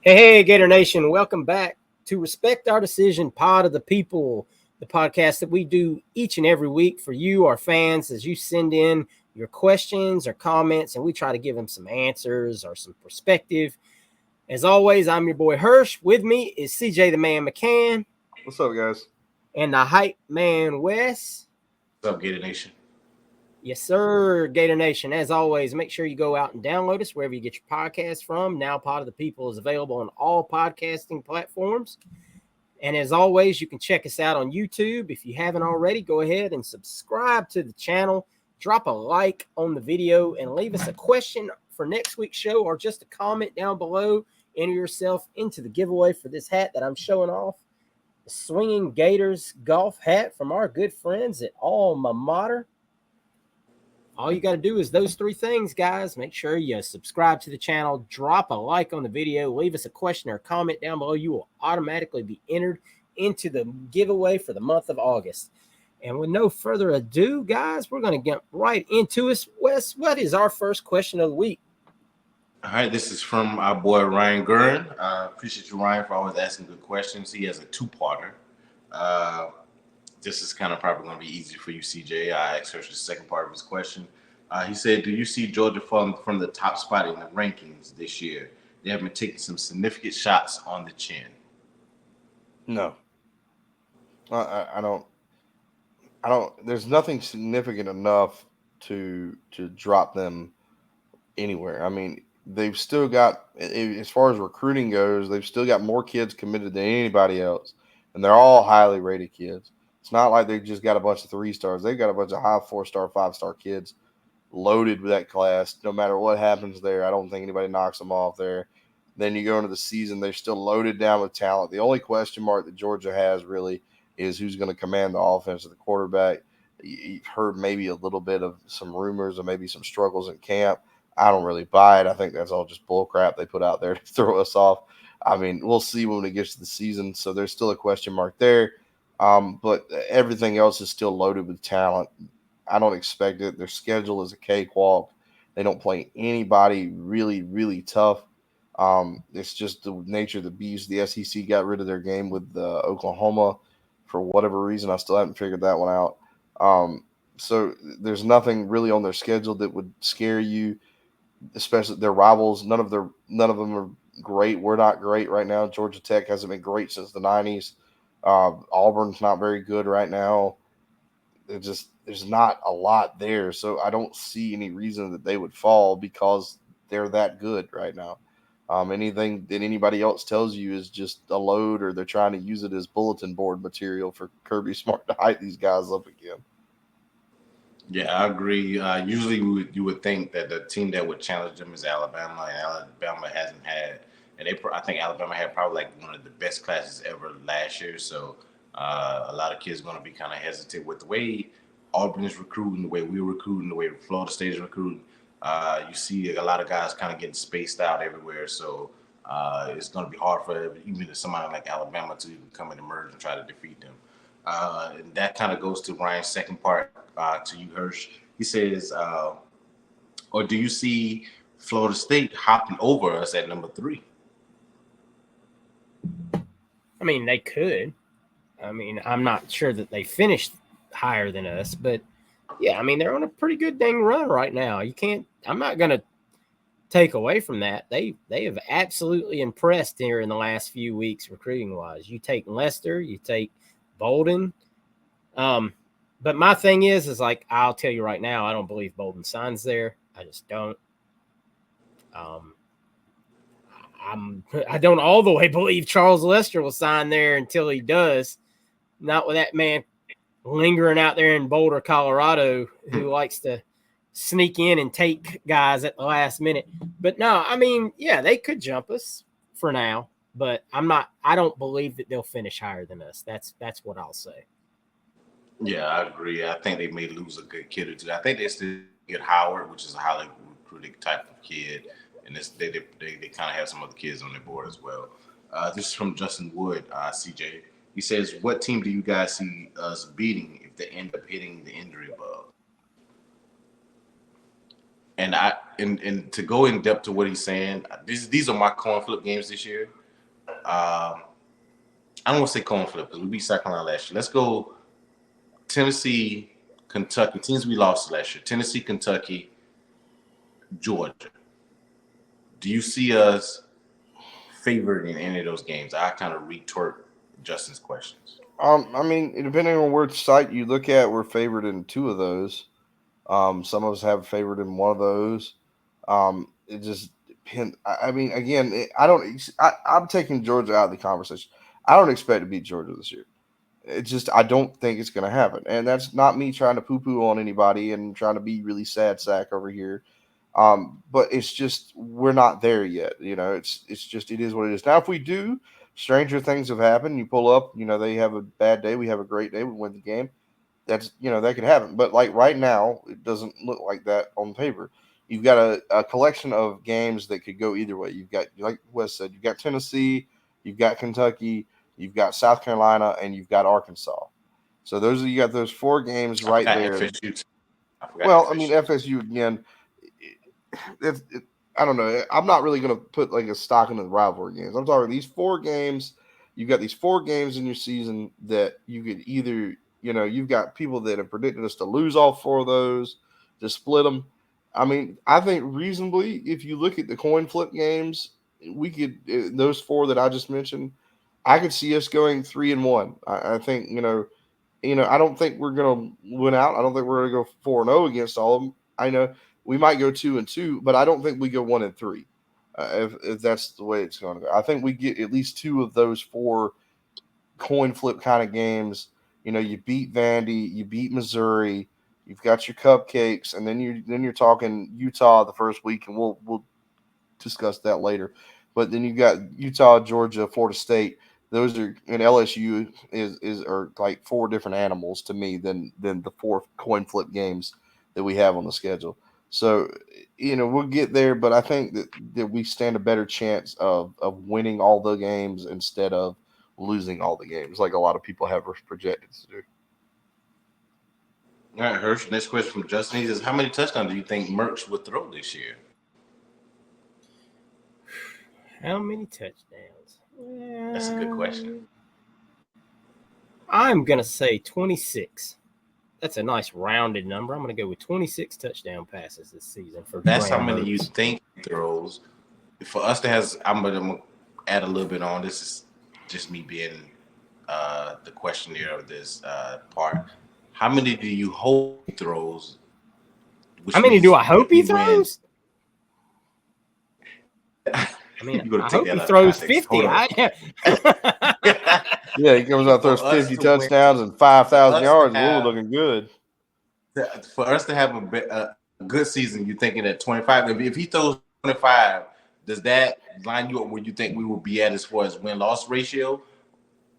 Hey, Gator Nation, welcome back to Respect Our Decision Pod of the People, the podcast that we do each and every week for you, our fans, as you send in your questions or comments, and we try to give them some answers or some perspective. As always, I'm your boy Hirsch. With me is CJ the Man McCann. What's up, guys? And the hype man Wes. What's up, Gator Nation? Yes, sir, Gator Nation. As always, make sure you go out and download us wherever you get your podcast from. Now, Pod of the People is available on all podcasting platforms. And as always, you can check us out on YouTube. If you haven't already, go ahead and subscribe to the channel. Drop a like on the video and leave us a question for next week's show or just a comment down below. Enter yourself into the giveaway for this hat that I'm showing off. The Swinging Gators golf hat from our good friends at Alma Mater. All you got to do is those three things, guys. Make sure you subscribe to the channel, drop a like on the video, leave us a question or a comment down below. You will automatically be entered into the giveaway for the month of August. And with no further ado, guys, we're going to get right into it. Wes, what is our first question of the week? All right, this is from our boy Ryan Gurin. Appreciate you, Ryan, for always asking good questions. He has a two-parter. This is kind of probably going to be easy for you, CJ. I asked her the second part of his question. He said, do you see Georgia falling from the top spot in the rankings this year? They have been taking some significant shots on the chin. No. I don't. There's nothing significant enough to drop them anywhere. I mean, they've still got, as far as recruiting goes, they've still got more kids committed than anybody else, and they're all highly rated kids. It's not like they just got a bunch of 3-stars. They've got a bunch of high 4-star, 5-star kids loaded with that class. No matter what happens there, I don't think anybody knocks them off there. Then you go into the season, they're still loaded down with talent. The only question mark that Georgia has really is who's going to command the offense of the quarterback. You've heard maybe a little bit of some rumors or maybe some struggles in camp. I don't really buy it. I think that's all just bull crap they put out there to throw us off. I mean, we'll see when it gets to the season. So there's still a question mark there. But everything else is still loaded with talent. I don't expect it. Their schedule is a cakewalk. They don't play anybody really, really tough. It's just the nature of the beast. The SEC got rid of their game with Oklahoma for whatever reason. I still haven't figured that one out. So there's nothing really on their schedule that would scare you, especially their rivals. None of them are great. We're not great right now. Georgia Tech hasn't been great since the 90s. Auburn's not very good right now. There's not a lot there, so I don't see any reason that they would fall because they're that good right now. Anything that anybody else tells you is just a load, or they're trying to use it as bulletin board material for Kirby Smart to hype these guys up again. Yeah, I agree. Usually you would think that the team that would challenge them is Alabama, and Alabama hasn't had. And I think Alabama had probably like one of the best classes ever last year. So a lot of kids are going to be kind of hesitant with the way Auburn is recruiting, the way we're recruiting, the way Florida State is recruiting. You see a lot of guys kind of getting spaced out everywhere. So it's going to be hard for even somebody like Alabama to even come and emerge and try to defeat them. And that kind of goes to Ryan's second part to you, Hirsch. He says, or do you see Florida State hopping over us at number 3? I mean, they could. I mean, I'm not sure that they finished higher than us, but yeah, I mean, they're on a pretty good dang run right now. I'm not going to take away from that. They have absolutely impressed here in the last few weeks recruiting wise. You take Lester, you take Bolden. But my thing is like, I'll tell you right now, I don't believe Bolden signs there. I just don't. I don't all the way believe Charles Lester will sign there until he does. Not with that man lingering out there in Boulder, Colorado, who likes to sneak in and take guys at the last minute. But no, I mean, yeah, they could jump us for now, but I don't believe that they'll finish higher than us. That's what I'll say. Yeah, I agree. I think they may lose a good kid or two. I think they still get Howard, which is a highly recruited type of kid. And they kind of have some other kids on their board as well. This is from Justin Wood, CJ. He says, what team do you guys see us beating if they end up hitting the injury bug? and to go in depth to what he's saying, these are my coin flip games this year. I don't want to say coin flip because we beat South Carolina last year. Let's go Tennessee, Kentucky, teams we lost last year. Tennessee, Kentucky, Georgia. Do you see us favored in any of those games? I kind of retort Justin's questions. I mean, depending on which site you look at, we're favored in 2 of those. Some of us have favored in 1 of those. It just depends. I mean, again, I'm taking Georgia out of the conversation. I don't expect to beat Georgia this year. I don't think it's going to happen. And that's not me trying to poo-poo on anybody and trying to be really sad sack over here. But it's just, we're not there yet. It's just, it is what it is. Now, if we do, stranger things have happened. You pull up, they have a bad day. We have a great day. We win the game. That's, that could happen. But like right now, it doesn't look like that on paper. You've got a collection of games that could go either way. You've got, like Wes said, you've got Tennessee, you've got Kentucky, you've got South Carolina, and you've got Arkansas. So you got those 4 games right there. FSU. Well, I mean, FSU again. I don't know. I'm not really going to put like a stock into the rivalry games. I'm talking these 4 games. You've got these 4 games in your season that you could either, you've got people that have predicted us to lose all 4 of those, to split them. I mean, I think reasonably, if you look at the coin flip games, we could, those 4 that I just mentioned, I could see us going 3-1. I think, I don't think we're going to win out. I don't think we're going to go 4-0 against all of them. I know we might go 2-2, but I don't think we go 1-3. If that's the way it's going to go, I think we get at least 2 of those 4 coin flip kind of games. You beat Vandy, you beat Missouri, you've got your cupcakes, and then you're talking Utah the first week, and we'll discuss that later. But then you got Utah, Georgia, Florida State. Those are, and LSU are like 4 different animals to me than the 4 coin flip games that we have on the schedule. So, we'll get there, but I think that we stand a better chance of winning all the games instead of losing all the games, like a lot of people have projected to do. All right, Hirsch. Next question from Justin. He says, how many touchdowns do you think Mertz would throw this year? How many touchdowns? That's a good question. I'm going to say 26. That's a nice rounded number. I'm going to go with 26 touchdown passes this season. That's how many you think he throws. For us to have, I'm going to add a little bit on. This is just me being the questionnaire of this part. How many do you hope he throws? How many do I hope he throws? I mean, I hope he throws 50. Yeah, he comes out, throws 50 touchdowns and 5,000 yards. We're looking good. For us to have a good season, you're thinking at 25. If he throws 25, does that line you up where you think we will be at as far as win-loss ratio?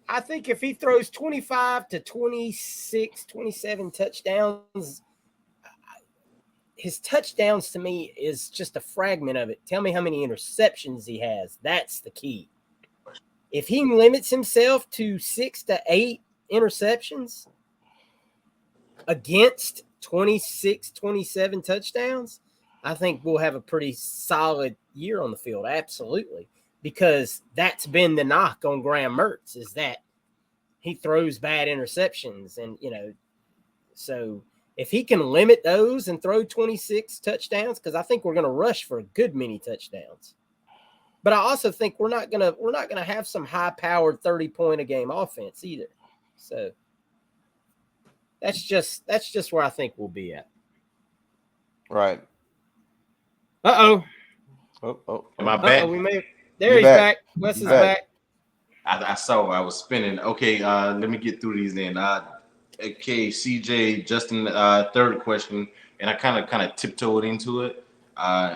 I think if he throws 25 to 26, 27 touchdowns, his touchdowns to me is just a fragment of it. Tell me how many interceptions he has. That's the key. If he limits himself to 6 to 8 interceptions against 26, 27 touchdowns, I think we'll have a pretty solid year on the field. Absolutely. Because that's been the knock on Graham Mertz, is that he throws bad interceptions. And, so if he can limit those and throw 26 touchdowns, because I think we're going to rush for a good many touchdowns. But I also think we're not gonna have some high-powered 30-point a game offense either. So that's just where I think we'll be at. Right. Oh. Am I back? He's back. Wes is back. I saw I was spinning. Okay, let me get through these then. Okay, CJ, Justin, third question, and I kind of tiptoed into it.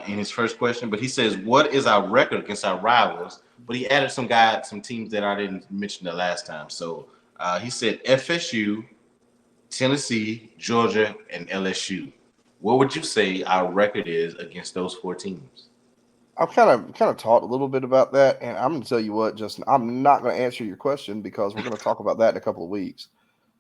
In his first question, but he says, what is our record against our rivals? But he added some teams that I didn't mention the last time. So he said FSU, Tennessee, Georgia, and LSU. What would you say our record is against those 4 teams? I've kind of talked a little bit about that, and I'm going to tell you what, Justin, I'm not going to answer your question because we're going to talk about that in a couple of weeks.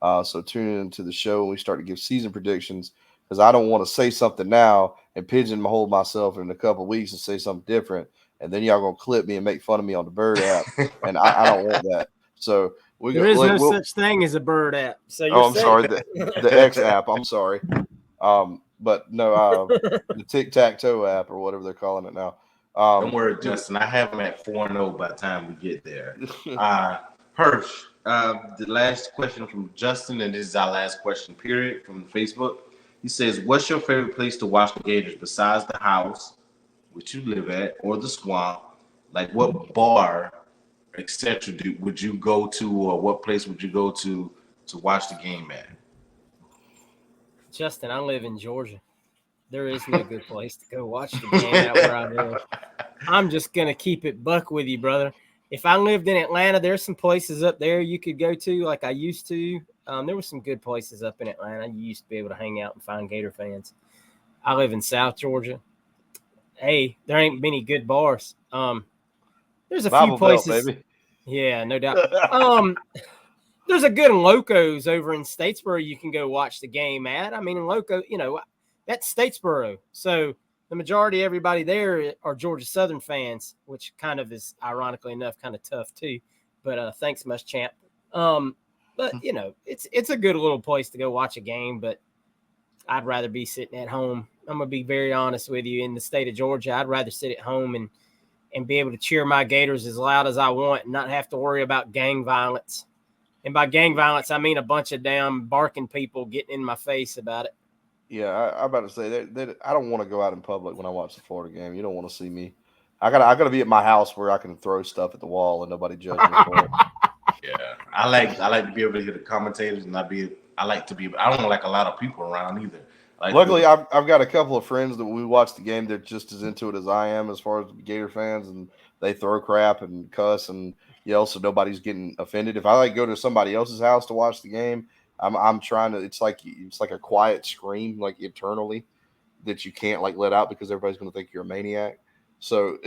So tune into the show when we start to give season predictions, because I don't want to say something now and pigeonhole myself in a couple of weeks and say something different, and then y'all gonna clip me and make fun of me on the Bird app, and I don't want that. So there is no such thing as a Bird app. So you're I'm sorry, the X app. I'm sorry. But no, the tic-tac-toe app or whatever they're calling it now. Don't worry, Justin. I have them at 4-0 by the time we get there. Hirsch, the last question from Justin, and this is our last question, period, from Facebook. He says, what's your favorite place to watch the Gators besides the house, which you live at, or the swamp? Like what bar, etc., would you go to, or what place would you go to watch the game at? Justin, I live in Georgia. There is no good place to go watch the game out where I live. I'm just going to keep it buck with you, brother. If I lived in Atlanta, there's some places up there you could go to like I used to. There were some good places up in Atlanta. You used to be able to hang out and find Gator fans. I live in South Georgia. Hey, there ain't many good bars. There's a Bible few places. Belt, baby. Yeah, no doubt. There's a good Locos over in Statesboro you can go watch the game at. I mean, Loco, that's Statesboro. So the majority of everybody there are Georgia Southern fans, which kind of is, ironically enough, kind of tough too. But thanks much, champ. But, it's a good little place to go watch a game, but I'd rather be sitting at home. I'm going to be very honest with you. In the state of Georgia, I'd rather sit at home and be able to cheer my Gators as loud as I want and not have to worry about gang violence. And by gang violence, I mean a bunch of damn barking people getting in my face about it. Yeah, I'm about to say that I don't want to go out in public when I watch the Florida game. You don't want to see me. I gotta be at my house where I can throw stuff at the wall and nobody judges me for it. Yeah, I like to be able to hear the commentators, and I don't like a lot of people around either. Luckily, I've got a couple of friends that we watch the game. They're just as into it as I am, as far as Gator fans, and they throw crap and cuss and yell, so nobody's getting offended. If I go to somebody else's house to watch the game, I'm trying to. It's like a quiet scream, like internally, that you can't like let out because everybody's going to think you're a maniac. So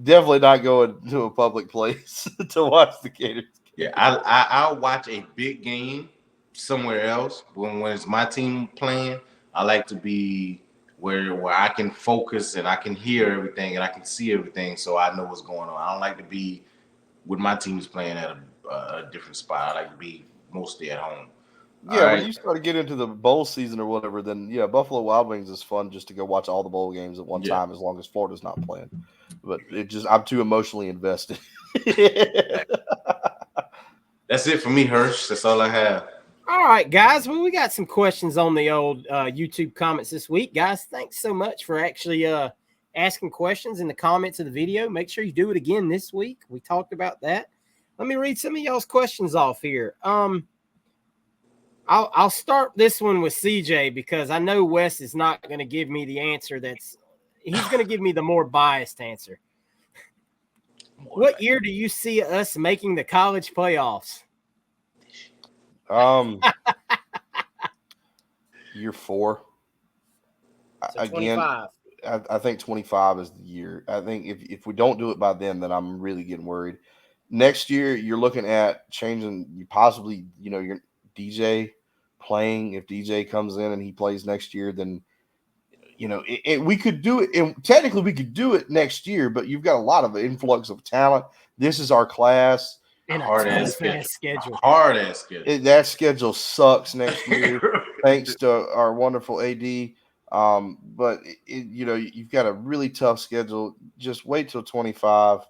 definitely not going to a public place to watch the Gators. Yeah, I'll watch a big game somewhere else when it's my team playing. I like to be where I can focus and I can hear everything and I can see everything, so I know what's going on. I don't like to be when my team is playing at a different spot. I like to be mostly at home. Yeah, when you start to get into the bowl season or whatever, then yeah, Buffalo Wild Wings is fun just to go watch all the bowl games at one time, as long as Florida's not playing. But I'm too emotionally invested. That's it for me, Hirsch. That's all I have. All right, guys. Well, we got some questions on the old YouTube comments this week. Guys, thanks so much for actually asking questions in the comments of the video. Make sure you do it again this week. We talked about that. Let me read some of y'all's questions off here. I'll start this one with CJ because I know Wes is not going to give me the answer he's going to give me the more biased answer. What year do you see us making the college playoffs? Year 4. So 25. Again, I think 25 is the year. I think if we don't do it by then I'm really getting worried. Next year, you're looking at changing. You possibly, your DJ playing. If DJ comes in and he plays next year, then we could do it. And technically, we could do it next year, but you've got a lot of influx of talent. This is our class. And a hard-ass schedule. Hard-ass schedule. That schedule sucks next year, thanks to our wonderful AD. But you've got a really tough schedule. Just wait till 25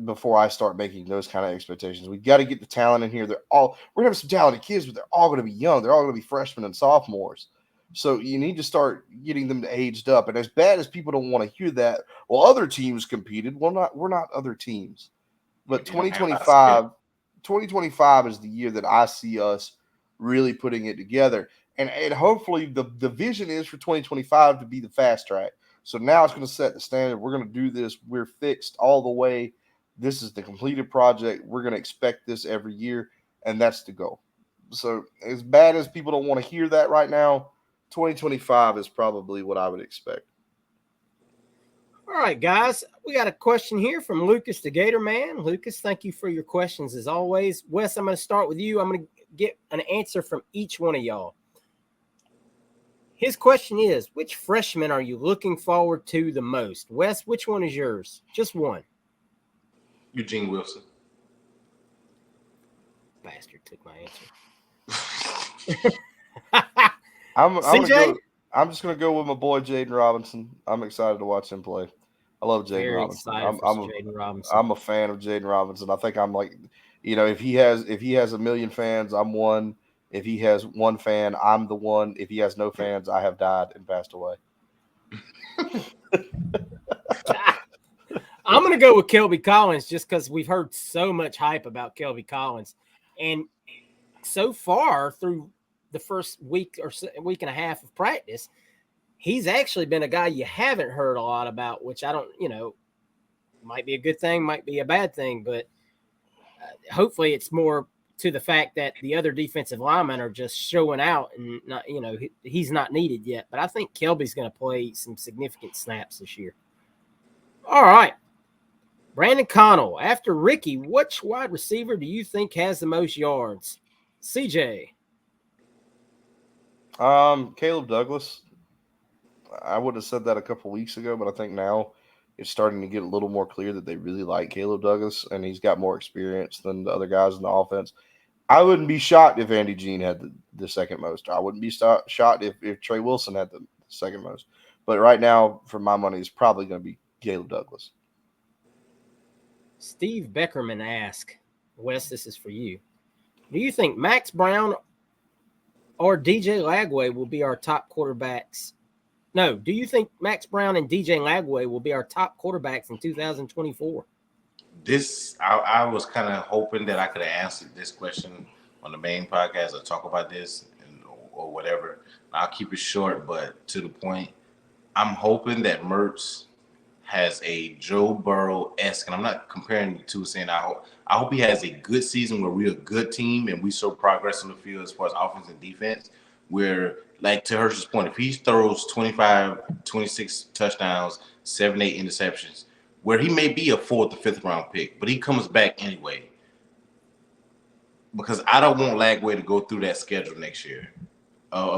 before I start making those kind of expectations. We've got to get the talent in here. We're gonna have some talented kids, but they're all going to be young. They're all going to be freshmen and sophomores. So you need to start getting them aged up. And as bad as people don't want to hear that, well, other teams competed. Well, we're not other teams. But 2025 is the year that I see us really putting it together. And hopefully the vision is for 2025 to be the fast track. So now it's going to set the standard. We're going to do this. We're fixed all the way. This is the completed project. We're going to expect this every year, and that's the goal. So as bad as people don't want to hear that right now, 2025 is probably what I would expect. All right, guys, we got a question here from Lucas the Gator Man. Lucas, thank you for your questions as always. Wes, I'm going to start with you. I'm going to get an answer from each one of y'all. His question is, which freshman are you looking forward to the most? Wes, which one is yours? Just one. Eugene Wilson. Bastard took my answer. I'm CJ? just gonna go with my boy Jaden Robinson. I'm excited to watch him play. I love Jaden Very Robinson. excited for Jaden Robinson. I'm a fan of Jaden Robinson. I think I'm like, if he has a million fans, I'm one. If he has one fan, I'm the one. If he has no fans, I have died and passed away. I'm going to go with Kelby Collins just because we've heard so much hype about Kelby Collins. And so far through the first week or week and a half of practice, he's actually been a guy you haven't heard a lot about, which I don't, might be a good thing, might be a bad thing, but hopefully it's more to the fact that the other defensive linemen are just showing out and not, he's not needed yet. But I think Kelby's going to play some significant snaps this year. All right. Brandon Connell, after Ricky, which wide receiver do you think has the most yards? CJ. Caleb Douglas. I would have said that a couple weeks ago, but I think now it's starting to get a little more clear that they really like Caleb Douglas, and he's got more experience than the other guys in the offense. I wouldn't be shocked if Andy Jean had the second most. I wouldn't be shocked if Trey Wilson had the second most. But right now, for my money, it's probably going to be Caleb Douglas. Steve Beckerman asked, Wes, this is for you. Do you think Max Brown or DJ Lagway will be our top quarterbacks? No, do you think Max Brown and DJ Lagway will be our top quarterbacks in 2024? I was kind of hoping that I could have answered this question on the main podcast or talk about this or whatever. I'll keep it short, but to the point. I'm hoping that Mertz has a Joe Burrow-esque, and I'm not comparing the two, saying I hope he has a good season where we're a good team and we show progress on the field as far as offense and defense, where, like to Herschel's point, if he throws 25, 26 touchdowns, 7, 8 interceptions, where he may be a 4th or 5th round pick, but he comes back anyway. Because I don't want Lagway to go through that schedule next year.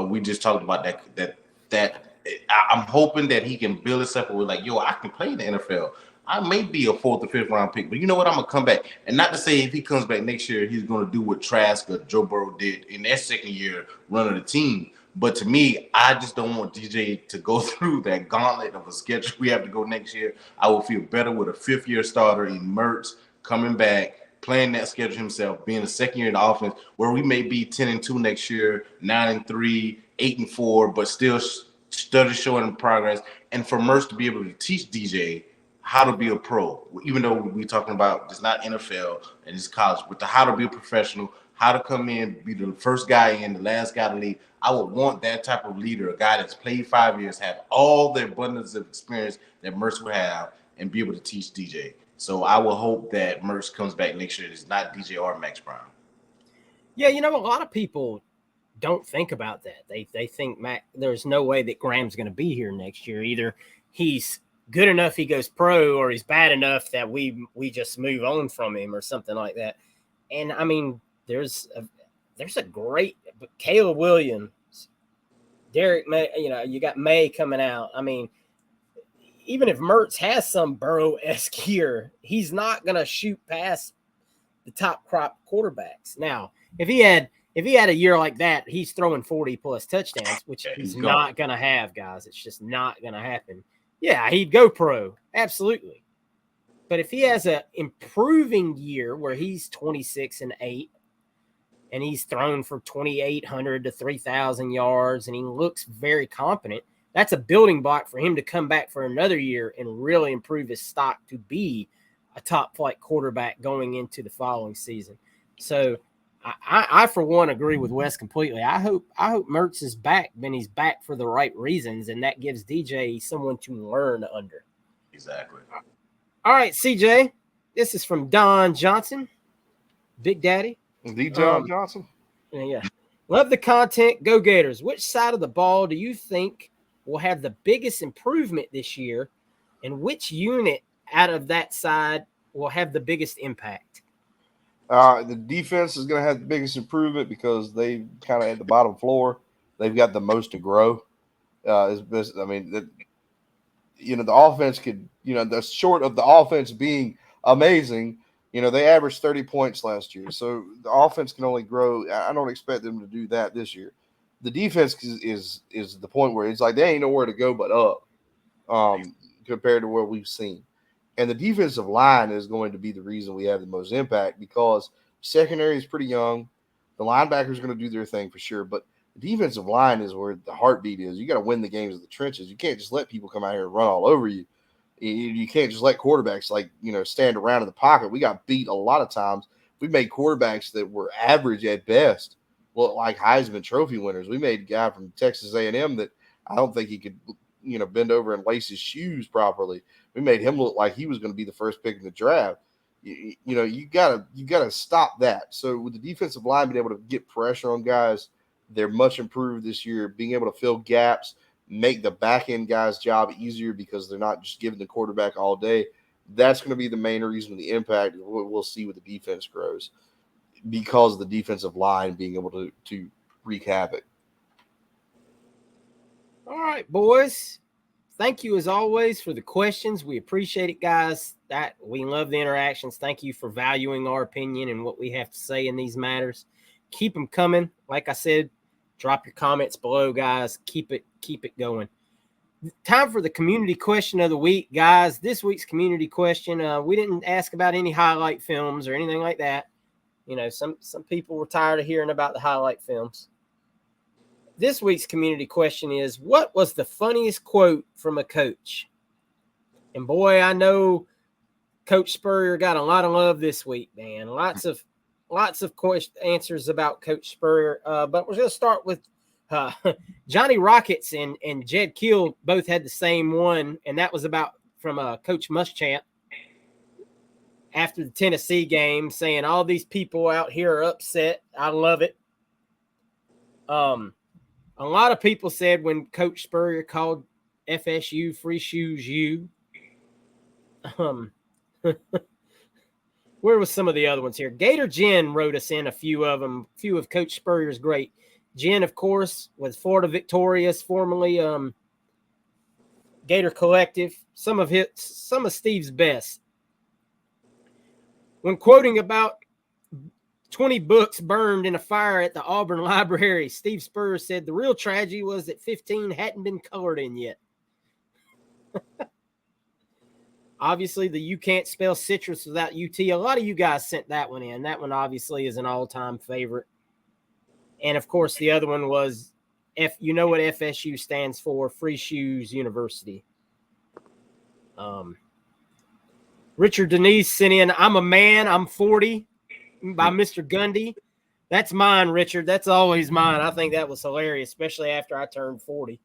We just talked about that. I'm hoping that he can build himself with like, I can play in the NFL. I may be a 4th or 5th round pick, but you know what? I'm gonna come back. And not to say if he comes back next year, he's gonna do what Trask or Joe Burrow did in their second year running the team. But to me, I just don't want DJ to go through that gauntlet of a schedule we have to go next year. I will feel better with a 5th-year starter in Mertz coming back, playing that schedule himself, being a second year in the offense, where we may be 10-2 next year, 9-3, 8-4, but still study showing progress, and for Mertz to be able to teach DJ how to be a pro, even though we're talking about it's not NFL and it's college, but how to be a professional, how to come in, be the first guy in, the last guy to lead. I would want that type of leader, a guy that's played 5 years, have all the abundance of experience that Mertz would have, and be able to teach DJ. So I will hope that Mertz comes back next year. It's not DJ or Max Brown. Yeah, a lot of people don't think about that. They think there's no way that Graham's going to be here next year. Either he's good enough he goes pro, or he's bad enough that we just move on from him or something like that. And I mean, there's a great Caleb Williams, Derek May. You got May coming out. I mean, even if Mertz has some Burrow-esque year, he's not going to shoot past the top crop quarterbacks. Now, if he had a year like that, he's throwing 40-plus touchdowns, which he's not going to have, guys. It's just not going to happen. Yeah, he'd go pro. Absolutely. But if he has an improving year where he's 26-8 and he's thrown for 2,800 to 3,000 yards and he looks very competent, that's a building block for him to come back for another year and really improve his stock to be a top-flight quarterback going into the following season. So I for one, agree with Wes completely. I hope Mertz is back, and he's back for the right reasons, and that gives DJ someone to learn under. Exactly. All right, CJ, this is from Don Johnson, Big Daddy. Don Johnson. Yeah. Love the content. Go Gators. Which side of the ball do you think will have the biggest improvement this year, and which unit out of that side will have the biggest impact? The defense is going to have the biggest improvement because they kind of at the bottom floor. They've got the most to grow. Is best. I mean, the offense could, the short of the offense being amazing, they averaged 30 points last year. So the offense can only grow. I don't expect them to do that this year. The defense is the point where it's like they ain't nowhere to go but up, compared to what we've seen. And the defensive line is going to be the reason we have the most impact, because secondary is pretty young. The linebackers are going to do their thing for sure, but the defensive line is where the heartbeat is. You got to win the games of the trenches. You can't just let people come out here and run all over you. You can't just let quarterbacks stand around in the pocket. We got beat a lot of times. We made quarterbacks that were average at best look like Heisman Trophy winners. We made a guy from Texas A&M that I don't think he could, bend over and lace his shoes properly. We made him look like he was going to be the first pick in the draft. You gotta stop that. So with the defensive line being able to get pressure on guys, they're much improved this year. Being able to fill gaps, make the back end guys' job easier because they're not just giving the quarterback all day. That's going to be the main reason the impact of what we'll see with the defense grows, because of the defensive line being able to wreak havoc. All right, boys. Thank you as always for the questions. We appreciate it, guys. That we love the interactions. Thank you for valuing our opinion and what we have to say in these matters. Keep them coming. Like I said, drop your comments below, guys. Keep it going. Time for the community question of the week, guys. This week's community question, we didn't ask about any highlight films or anything like that. Some people were tired of hearing about the highlight films. This week's community question is, what was the funniest quote from a coach? And boy, I know Coach Spurrier got a lot of love this week, man. Lots of answers about Coach Spurrier. But we're going to start with Johnny Rockets and Jed Keel both had the same one, and that was from Coach Muschamp after the Tennessee game, saying all these people out here are upset. I love it. A lot of people said when Coach Spurrier called FSU Free Shoes U. Where was some of the other ones here? Gator Jen wrote us in a few of them. A few of Coach Spurrier's great. Jen, of course, was Florida Victorious, formerly Gator Collective. Some of Steve's best. When quoting about 20 books burned in a fire at the Auburn Library, Steve Spurrier said the real tragedy was that 15 hadn't been colored in yet. Obviously, the You Can't Spell Citrus Without UT. A lot of you guys sent that one in. That one obviously is an all-time favorite. And, of course, the other one was, you know what FSU stands for, Free Shoes University. Richard Denise sent in, I'm a Man, I'm 40. By Mr. Gundy. That's mine, Richard. That's always mine. I think that was hilarious, especially after I turned 40.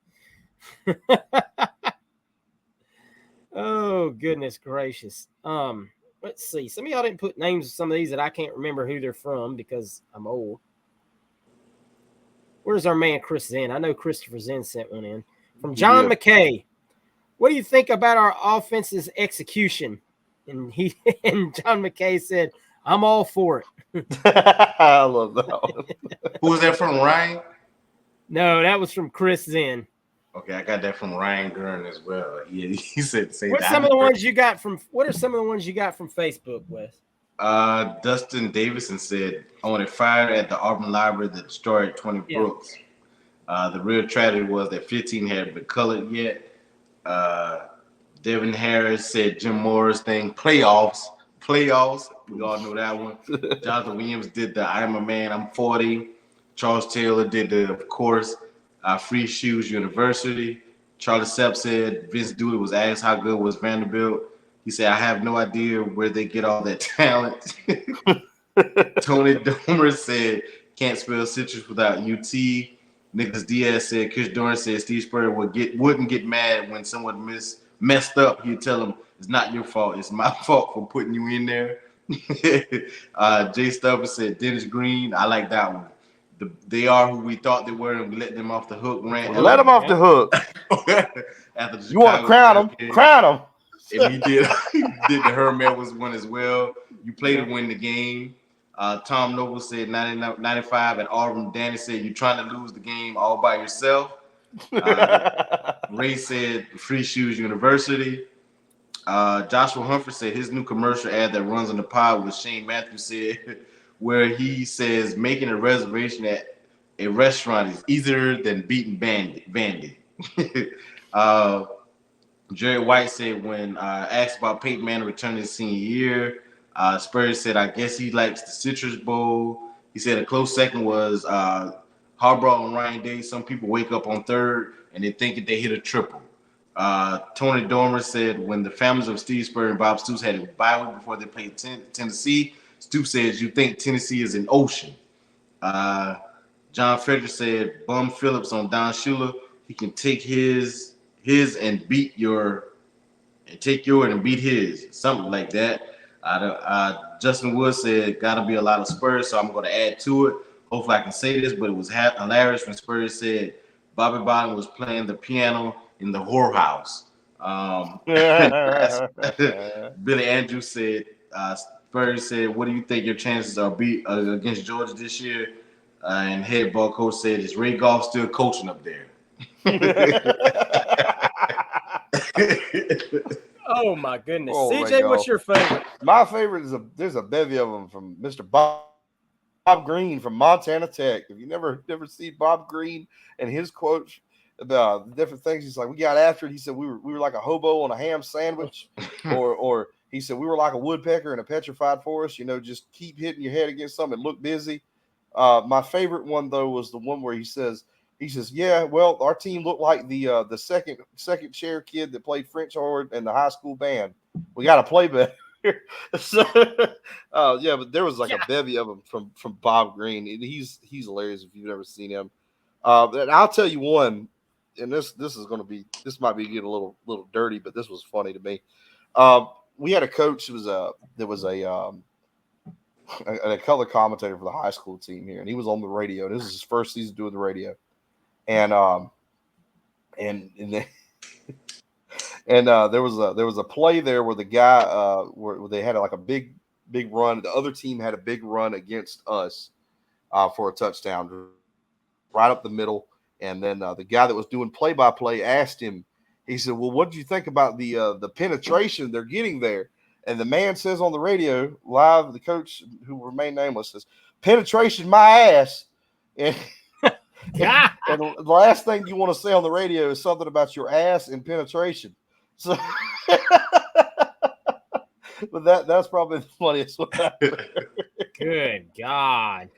Oh, goodness gracious. Let's see. Some of y'all didn't put names of some of these that I can't remember who they're from because I'm old. Where's our man Chris Zen? I know Christopher Zen sent one in. From John McKay. What do you think about our offense's execution? And John McKay said, I'm all for it. I love that one. Who was that from, Ryan? No, that was from Chris Zen. Okay, I got that from Ryan Gurn as well. He said, What are some of the ones you got from Facebook, Wes? Dustin Davison said, I wanted fired at the Auburn Library that destroyed 20 Brooks. The real tragedy was that 15 hadn't been colored yet. Devin Harris said Jim Morris thing, playoffs. We all know that one. Jonathan Williams did the I'm a Man, I'm 40. Charles Taylor did of course, Free Shoes University. Charlie Sepp said Vince Dooley was asked how good was Vanderbilt. He said, I have no idea where they get all that talent. Tony Domer said, can't spell citrus without UT. Nicholas Diaz said, Chris Dorn said Steve Spurrier wouldn't get mad when someone messed up. He'd tell him, it's not your fault. It's my fault for putting you in there. Jay Stubber said Dennis Green. I like that one. They are who we thought they were, and we let them off the hook. Let them off the hook. After the you want to crown them? Crown them. And he did the Herm Edwards one as well. You play to win the game. Tom Noble said 95 at Auburn. Danny said you're trying to lose the game all by yourself. Ray said Free Shoes University. Joshua Humphrey said his new commercial ad that runs on the pod with Shane Matthews said, where he says making a reservation at a restaurant is easier than beating Vandy. Jerry White said when asked about Peyton Manning returning his senior year, Spurs said, I guess he likes the Citrus Bowl. He said a close second was Harbaugh and Ryan Day. Some people wake up on third and they think that they hit a triple. Tony Dormer said when the families of Steve Spurrier and Bob Stoops had a bye week before they played Tennessee, Stoops says you think Tennessee is an ocean. John Frederick said Bum Phillips on Don Shula. He can take his and beat your and take yours and beat his, something like that. Justin Wood said gotta be a lot of Spurs, so I'm going to add to it. Hopefully I can say this, but it was hilarious when Spurs said Bobby Bottom was playing the piano in the whorehouse. Billy Andrews said Spurs said, what do you think your chances are against Georgia this year? And head ball coach said, is Ray Goff still coaching up there? Oh my goodness. CJ, what's your favorite? My favorite is there's a bevy of them from Mr. Bob Green from Montana Tech. If you never seen Bob Green and his quotes about the different things, he's like, we got after it. He said we were like a hobo on a ham sandwich, or he said we were like a woodpecker in a petrified forest. Just keep hitting your head against something and look busy. My favorite one though was the one where he says, yeah, well, our team looked like the second chair kid that played French horn in the high school band. We got to play better. So, yeah, but there was like a bevy of them from Bob Green. And he's hilarious if you've never seen him. And I'll tell you one, and this might be getting a little dirty, but this was funny to me. We had a coach that was a color commentator for the high school team here, and he was on the radio. This is his first season doing the radio. And there was a play there where the guy where they had like a big run. The other team had a big run against us for a touchdown right up the middle. And then the guy that was doing play-by-play asked him, he said, well, what did you think about the penetration they're getting there? And the man says on the radio live, the coach who remained nameless says, penetration my ass. And and the last thing you want to say on the radio is something about your ass and penetration. So, but that's probably the funniest one. Good God.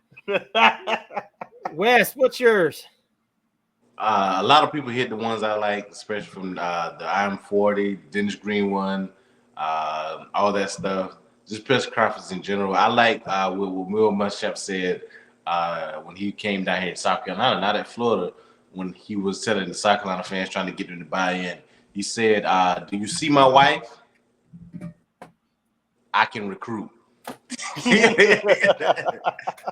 Wes, what's yours? A lot of people hit the ones I like, especially from the I'm 40, Dennis Green one, all that stuff. Just press conference in general. I like what Will Muschamp said when he came down here in South Carolina, not at Florida, when he was telling the South Carolina fans trying to get them to buy in. He said, do you see my wife? I can recruit.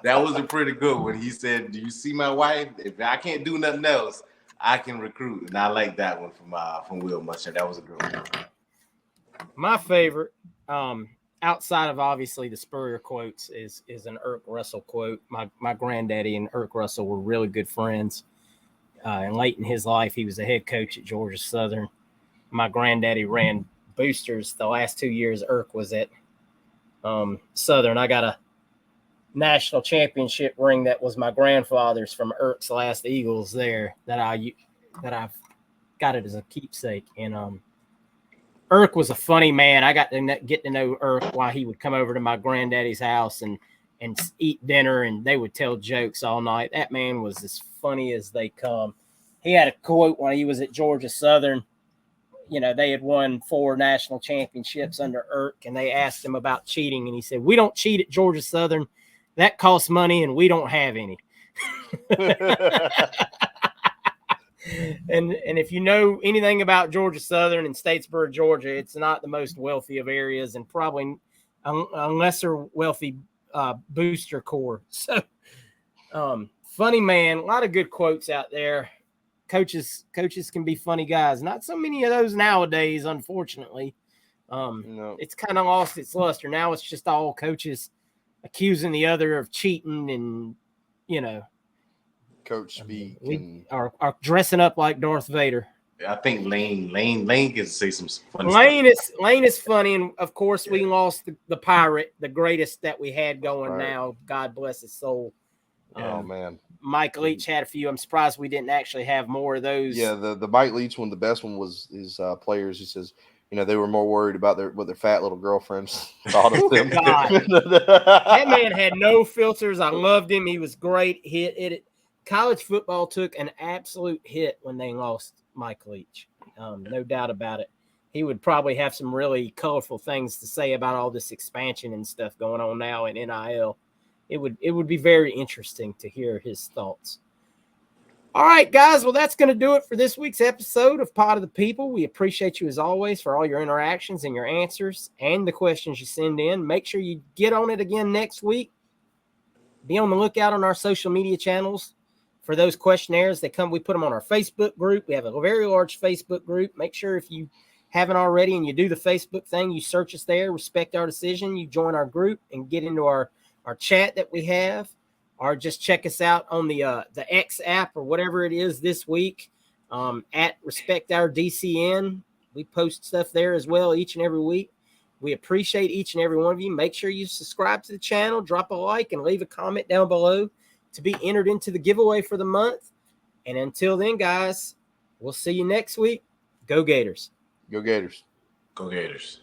That was a pretty good one. He said, do you see my wife? If I can't do nothing else, I can recruit. And I like that one from Will Muschamp. That was a good one. My favorite, outside of obviously the Spurrier quotes, is an Irk Russell quote. My granddaddy and Irk Russell were really good friends. And late in his life, he was the head coach at Georgia Southern. My granddaddy ran boosters the last 2 years Irk was at Southern. I got a national championship ring that was my grandfather's from Irk's last Eagles there that I've got it as a keepsake. And Irk was a funny man. I got to get to know Irk while he would come over to my granddaddy's house and eat dinner, and they would tell jokes all night. That man was as funny as they come. He had a quote when he was at Georgia Southern. You know, they had won 4 national championships under Irk, and they asked him about cheating, and he said, we don't cheat at Georgia Southern. That costs money, and we don't have any. And if you know anything about Georgia Southern and Statesboro, Georgia, it's not the most wealthy of areas, and probably unless they're wealthy booster core. So funny man, a lot of good quotes out there. Coaches can be funny guys. Not so many of those nowadays, unfortunately. No. It's kind of lost its luster. Now it's just all coaches accusing the other of cheating and, coach speak. We are dressing up like Darth Vader. I think Lane can say some funny Lane is funny, and of course we lost the pirate, the greatest that we had going now. God bless his soul. Oh man, Mike Leach had a few. I'm surprised we didn't actually have more of those. Yeah, the Mike Leach one, the best one was his players. He says, they were more worried about what their fat little girlfriends thought of them. That man had no filters. I loved him. He was great. College football took an absolute hit when they lost Mike Leach. No doubt about it. He would probably have some really colorful things to say about all this expansion and stuff going on now in NIL. It would be very interesting to hear his thoughts. All right, guys. Well, that's going to do it for this week's episode of Pod of the People. We appreciate you as always for all your interactions and your answers and the questions you send in. Make sure you get on it again next week. Be on the lookout on our social media channels for those questionnaires that come. We put them on our Facebook group. We have a very large Facebook group. Make sure if you haven't already and you do the Facebook thing, you search us there, respect our decision, you join our group and get into our chat that we have, or just check us out on the X app or whatever it is this week at Respect Our DCN. We post stuff there as well each and every week. We appreciate each and every one of you. Make sure you subscribe to the channel, drop a like, and leave a comment down below to be entered into the giveaway for the month. And until then, guys, we'll see you next week. Go Gators. Go Gators. Go Gators.